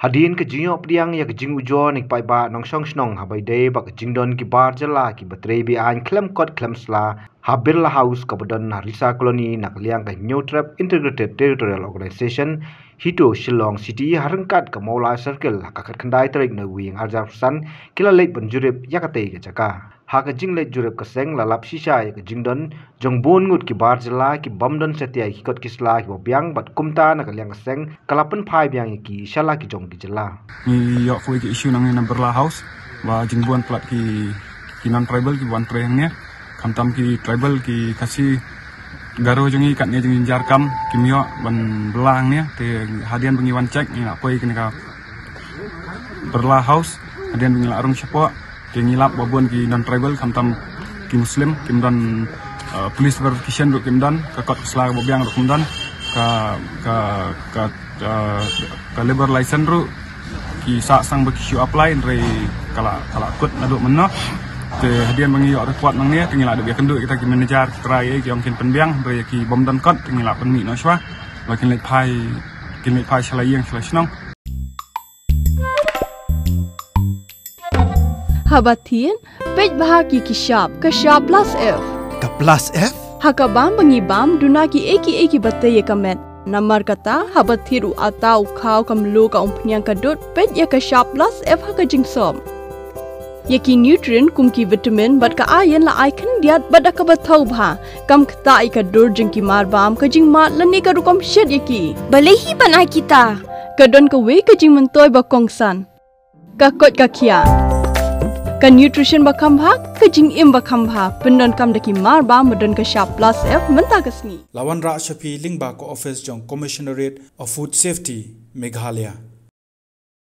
Hadin ke jingo priang ya ke jing ujo nik pai ba nong song snong habai de ba ke jing don ki bar jala ki batre bi an klem kot klem sla habir la house ka bodon harisa colony nak liang ka new trap integrated territorial organization hito shillong city harangkat ka maula circle ka khat khandai tarik na wing arjar san kila leit banjurip yakate ke jaka ha ka jing leit jurip ka seng la lap shisha ya ka jing don jong bon ngut ki bar jala ki bamdon setia ki kot kisla ki bobyang bat kumta na ka liang ka seng kalapan phai byang ki shala ki jong ki jala ni yok foi ki issue nang number la house wa jing bon plat ki non tribal ki wan preng nya kamtam ki tribal ki kasi garo jongi kat ne jing jarkam ki mio ban belang nya te hadian bengi wan cek ni apoi kini ka berla house hadian bengi larung syapo te ngilap babon ki non tribal kamtam ki muslim kim dan police verification duk kim dan ka kot sla bobyang duk kim dan ka labor license ru ki sa sang bekisyu apply re kala kut naduk menok te hadian bengi yok report nang ne tinggal ada biak kenduk kita ki manager try ki ongkin penbiang re ki bom dan kot tinggal penmi no swa lakin lek pai shalayang shalashnom Habatin pej bahagi ki shop ka shop plus f Ka plus F? hakabam bengi bam dunaki eki batte ye kamet namar kata habatiru atau kau kamlu ka umpnyang kadut pej ya ka shop plus f haka jingsom Yaki nutrient kumki vitamin bat ka iron la icon diat bat ka bathau bha kam kta I ka dur jingki mar bam ka jing mat lani ka rukom shed yaki Balehi banai kita. ka don ka we ka jing mentoy ba kongsan ka kot ka khia ka nutrition ba kham bha ka jing im ba kham bha pendon kam daki mar bam modon ka sharp plus f menta ka sngi Lawan Ra Shafi Lingba ko office jong Commissionerate of Food Safety Meghalaya.